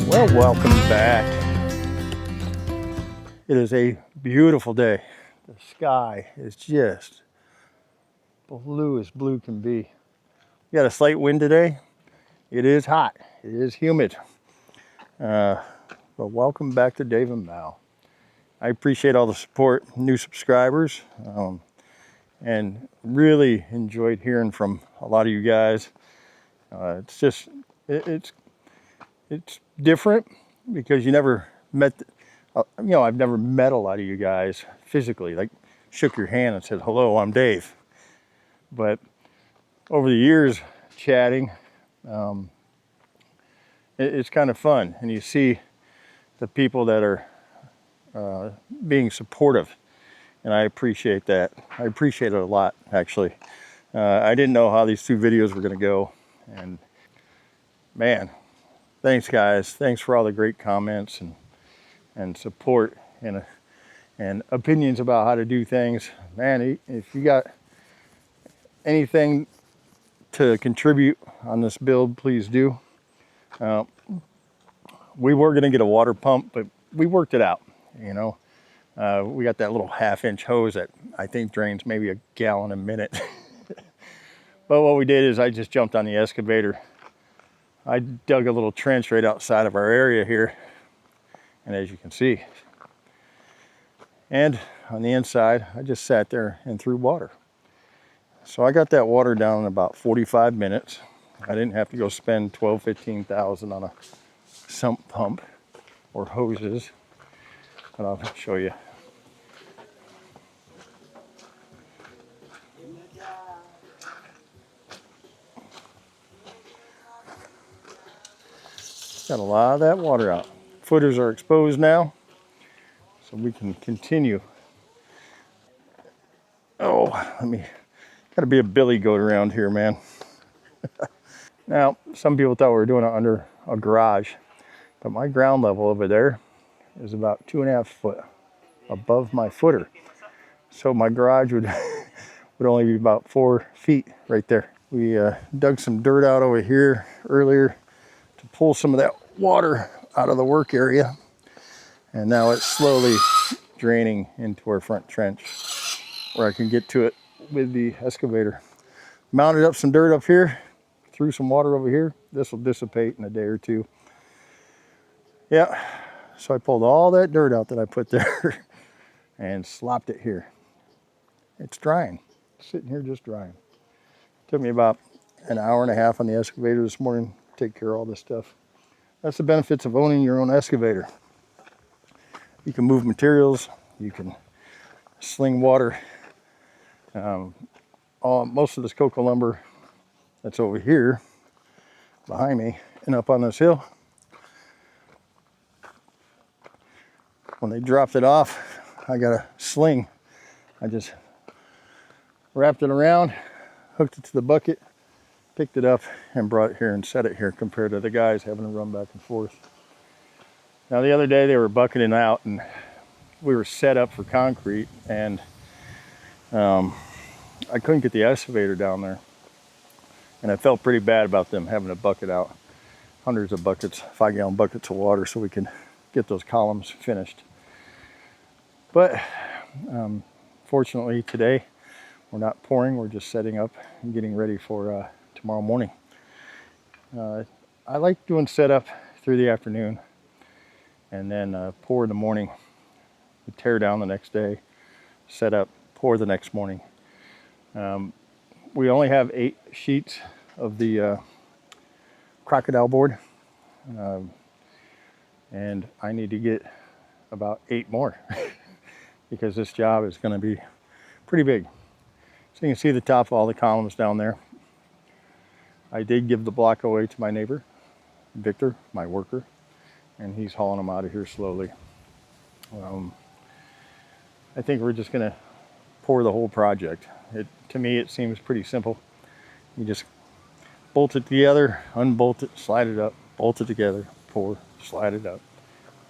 Well, welcome back. It is a beautiful day. The sky is just blue as blue can be. We got a slight wind today. It is hot. It is humid. But welcome back to Dave and Mal. I appreciate all the support, new subscribers, and really enjoyed hearing from a lot of you guys. It's different because you never met, I've never met a lot of you guys physically, like shook your hand and said, hello, I'm Dave. But over the years chatting, it's kind of fun. And you see the people that are being supportive. And I appreciate that. I appreciate it a lot, actually. I didn't know how these two videos were going to go. And man, thanks guys. Thanks for all the great comments and support and opinions about how to do things. Man, if you got anything to contribute on this build, please do. We were going to get a water pump, but we worked it out, we got that little 1/2-inch hose that I think drains maybe a gallon a minute. But what we did is I just jumped on the excavator. I dug a little trench right outside of our area here, and as you can see, and on the inside I just sat there and threw water. So I got that water down in about 45 minutes. I didn't have to go spend $12,000-15,000 on a sump pump or hoses, but I'll show you. Got a lot of that water out. Footers are exposed now, so we can continue. Oh, gotta be a billy goat around here, man. Now, some people thought we were doing it under a garage, but my ground level over there is about 2.5 foot above my footer. So my garage would only be about 4 feet right there. We dug some dirt out over here earlier to pull some of that water out of the work area. And now it's slowly draining into our front trench where I can get to it with the excavator. Mounted up some dirt up here, threw some water over here. This will dissipate in a day or two. Yeah, so I pulled all that dirt out that I put there and slopped it here. It's drying, sitting here just drying. Took me about an hour and a half on the excavator this morning to take care of all this stuff. That's the benefits of owning your own excavator. You can move materials, you can sling water. Most of this cocoa lumber that's over here behind me and up on this hill, when they dropped it off, I got a sling. I just wrapped it around, hooked it to the bucket, picked it up and brought it here and set it here, compared to the guys having to run back and forth. Now the other day they were bucketing out and we were set up for concrete, and I couldn't get the excavator down there, and I felt pretty bad about them having to bucket out hundreds of buckets, 5-gallon buckets of water so we can get those columns finished. But fortunately today we're not pouring, we're just setting up and getting ready for tomorrow morning. I like doing setup through the afternoon and then pour in the morning. We tear down the next day, set up, pour the next morning. We only have 8 sheets of the crocodile board, and I need to get about 8 more because this job is going to be pretty big. So you can see the top of all the columns down there. I did give the block away to my neighbor, Victor, my worker, and he's hauling them out of here slowly. I think we're just going to pour the whole project. To me, it seems pretty simple. You just bolt it together, unbolt it, slide it up, bolt it together, pour, slide it up.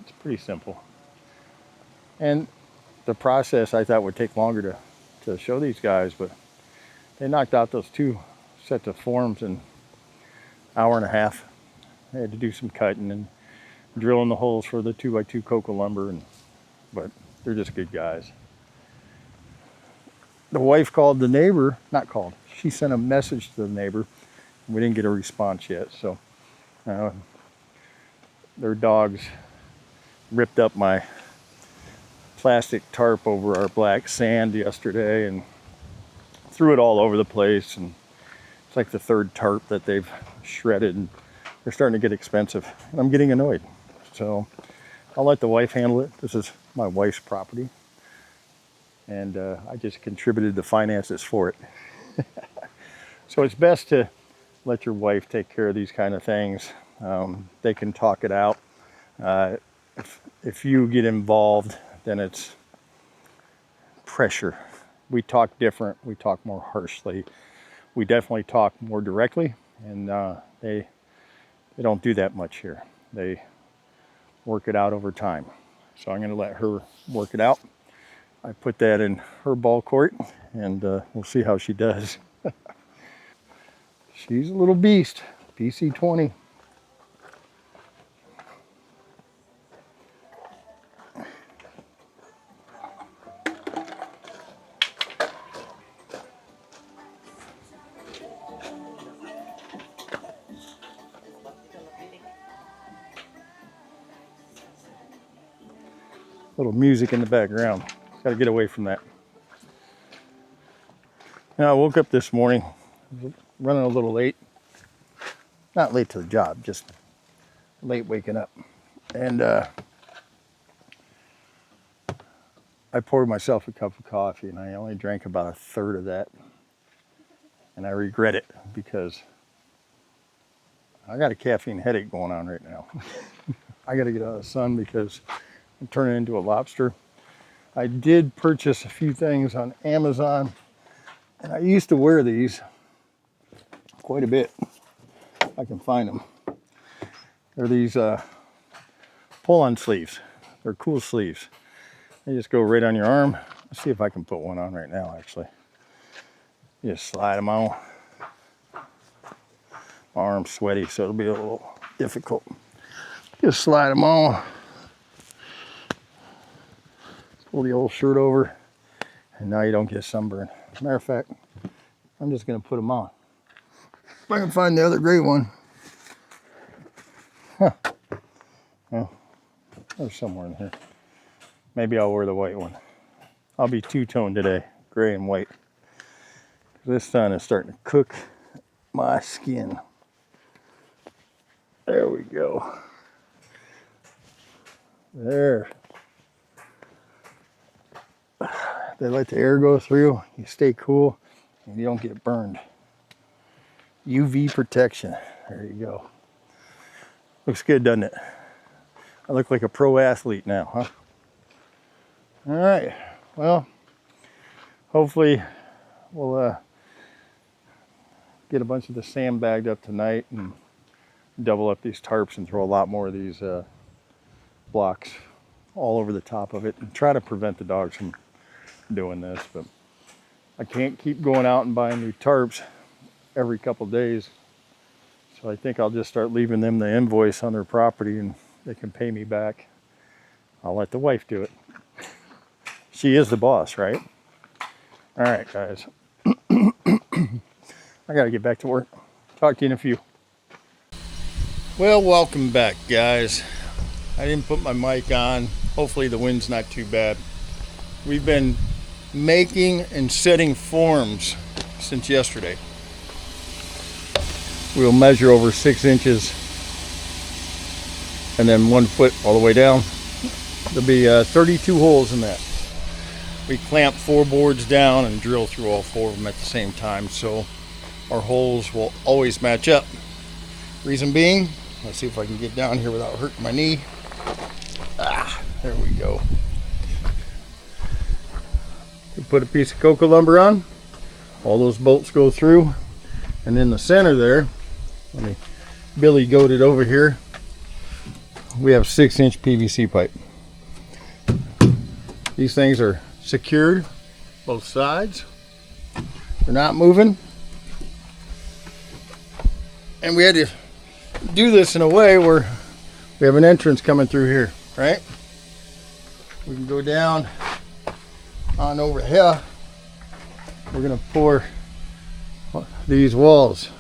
It's pretty simple. And the process I thought would take longer to show these guys, but they knocked out those 2 sets of forms in an hour and a half. They had to do some cutting and drilling the holes for the 2x2 cocoa lumber, but they're just good guys. The wife called the neighbor, not called, she sent a message to the neighbor. We didn't get a response yet, so their dogs ripped up my plastic tarp over our black sand yesterday and threw it all over the place, and it's like the third tarp that they've shredded, and they're starting to get expensive, and I'm getting annoyed. So I'll let the wife handle it. This is my wife's property, and I just contributed the finances for it. So it's best to let your wife take care of these kind of things. They can talk it out. If you get involved, then it's pressure. We talk different. We talk more harshly. We definitely talk more directly, and they don't do that much here. They work it out over time. So I'm going to let her work it out. I put that in her ball court, and we'll see how she does. She's a little beast, PC20. Little music in the background. Got to get away from that. Now I woke up this morning, running a little late. Not late to the job, just late waking up. And I poured myself a cup of coffee, and I only drank about a third of that. And I regret it because I got a caffeine headache going on right now. I got to get out of the sun because I'm turning into a lobster. I did purchase a few things on Amazon, and I used to wear these quite a bit. I can find them. They're these pull-on sleeves. They're cool sleeves. They just go right on your arm. Let's see if I can put one on right now, actually. You just slide them on. My arm's sweaty, so it'll be a little difficult. Just slide them on. Pull the old shirt over, and now you don't get sunburned. Matter of fact, I'm just going to put them on. If I can find the other gray one. Huh. Well, there's somewhere in here. Maybe I'll wear the white one. I'll be two-toned today, gray and white. This sun is starting to cook my skin. There we go. There. They let the air go through, you stay cool, and you don't get burned. UV protection. There you go. Looks good, doesn't it? I look like a pro athlete now, huh? All right. Well, hopefully we'll get a bunch of the sand bagged up tonight and double up these tarps and throw a lot more of these blocks all over the top of it and try to prevent the dogs from doing this. But I can't keep going out and buying new tarps every couple days, so I think I'll just start leaving them the invoice on their property and they can pay me back. I'll let the wife do it. She is the boss, right? All right, guys. I gotta get back to work. Talk to you in a few. Well, welcome back, guys. I didn't put my mic on. Hopefully the wind's not too bad. We've been making and setting forms since yesterday. We'll measure over 6 inches and then 1 foot all the way down. There'll be 32 holes in that. We clamp 4 boards down and drill through all 4 of them at the same time, so our holes will always match up. Reason being, let's see if I can get down here without hurting my knee. There we go. We put a piece of cocoa lumber on, all those bolts go through, and in the center there, let me billy goat it over here, we have 6-inch PVC pipe. These things are secured both sides. They're not moving. And we had to do this in a way where we we have an entrance coming through here, right? We can go down on over here. We're gonna pour these walls.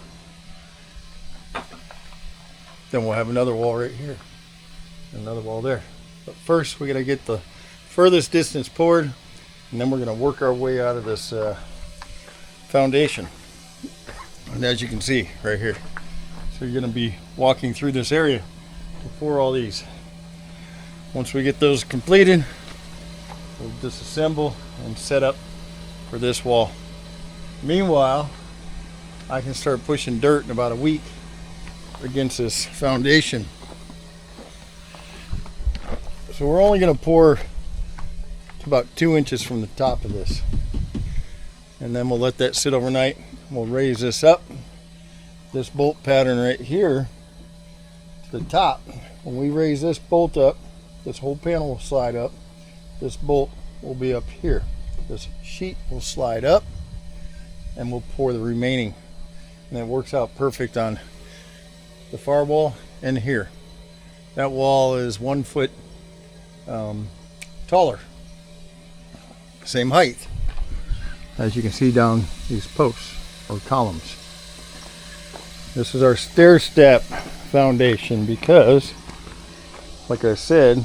Then we'll have another wall right here, another wall there. But first we gotta get the furthest distance poured, and then we're gonna work our way out of this foundation. And as you can see right here, so you're gonna be walking through this area to pour all these. Once we get those completed, we'll disassemble and set up for this wall. Meanwhile, I can start pushing dirt in about a week against this foundation. So we're only going to pour to about 2 inches from the top of this, and then we'll let that sit overnight. We'll raise this up, this bolt pattern right here to the top. When we raise this bolt up, this whole panel will slide up. This bolt will be up here. This sheet will slide up, and we'll pour the remaining. And it works out perfect on the far wall and here. That wall is 1 foot taller, same height, as you can see down these posts or columns. This is our stair step foundation because, like I said,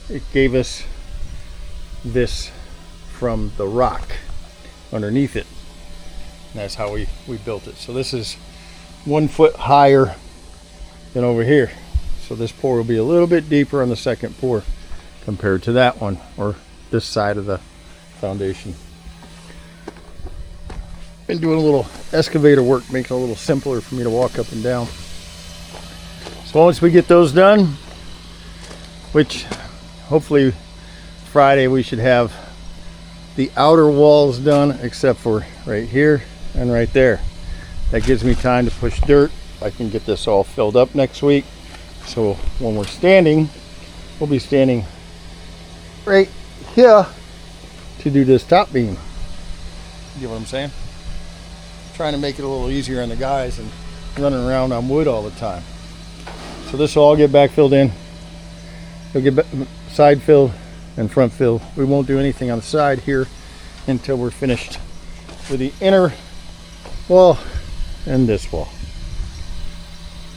it gave us this from the rock underneath it. And that's how we built it. So this is 1 foot higher than over here. So this pour will be a little bit deeper on the second pour compared to that one, or this side of the foundation. Been doing a little excavator work, making it a little simpler for me to walk up and down. So once we get those done, which hopefully Friday we should have the outer walls done, except for right here and right there. That gives me time to push dirt. I can get this all filled up next week. So when we're standing, we'll be standing right here to do this top beam. You get what I'm saying? Trying to make it a little easier on the guys and running around on wood all the time. So this will all get back filled in. It'll get side filled and front filled. We won't do anything on the side here until we're finished with the inner wall and this wall.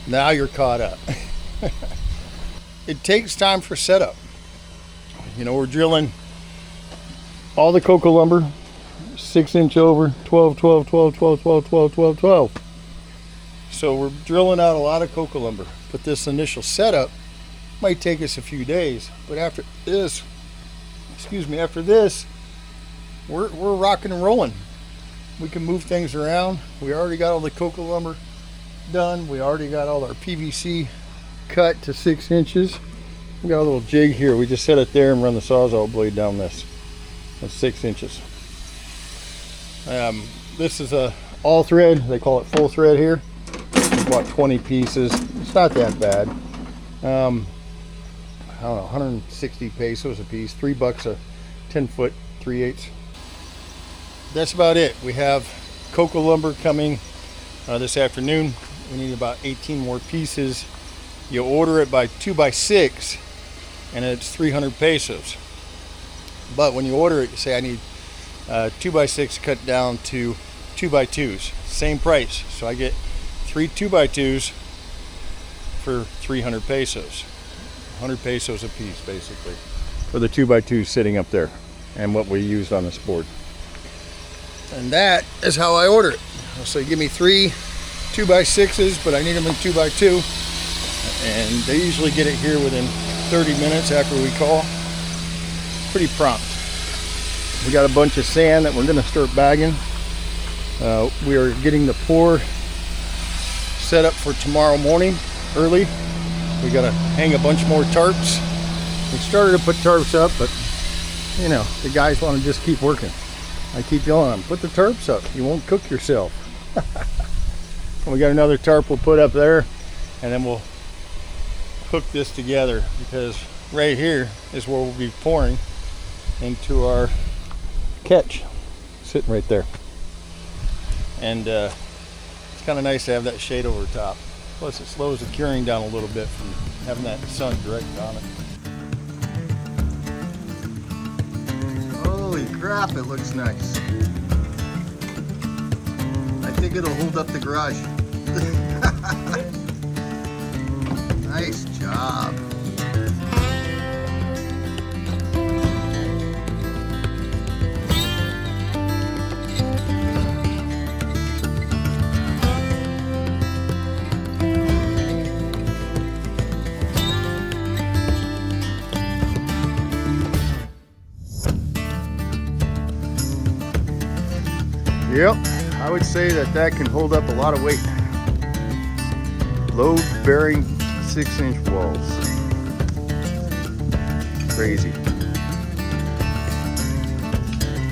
Now you're caught up. It takes time for setup. You know, we're drilling all the cocoa lumber 6 inch over, 12, 12, 12, 12, 12, 12, 12, 12. So we're drilling out a lot of cocoa lumber, but this initial setup might take us a few days. But after this, after this, we're rocking and rolling. We can move things around. We already got all the cocoa lumber done. We already got all our PVC cut to 6 inches. We got a little jig here. We just set it there and run the Sawzall blade down this. That's 6 inches. This is a all thread. They call it full thread here. About 20 pieces. It's not that bad. I don't know, 160 pesos a piece. $3 a 10-foot 3/8. That's about it. We have cocoa lumber coming this afternoon. We need about 18 more pieces. You order it by 2x6 and it's 300 pesos. But when you order it, you say I need 2x6 cut down to 2x2s. Same price. So I get 3 2x2s for 300 pesos. 100 pesos a piece basically for the 2x2s sitting up there and what we used on this board. And that is how I order it. So give me 3 2x6s, but I need them in 2x2, and they usually get it here within 30 minutes after we call. Pretty prompt. We got a bunch of sand that we're going to start bagging. We are getting the pour set up for tomorrow morning early. We got to hang a bunch more tarps. We started to put tarps up, but you know, the guys want to just keep working. I keep yelling at them, put the tarps up, you won't cook yourself. We got another tarp we'll put up there, and then we'll hook this together, because right here is where we'll be pouring into our catch, sitting right there. And it's kind of nice to have that shade over top. Plus it slows the curing down a little bit from having that sun direct on it. Holy crap, it looks nice. I think it'll hold up the garage. Nice job. Yep, I would say that can hold up a lot of weight. Load-bearing 6-inch walls. Crazy.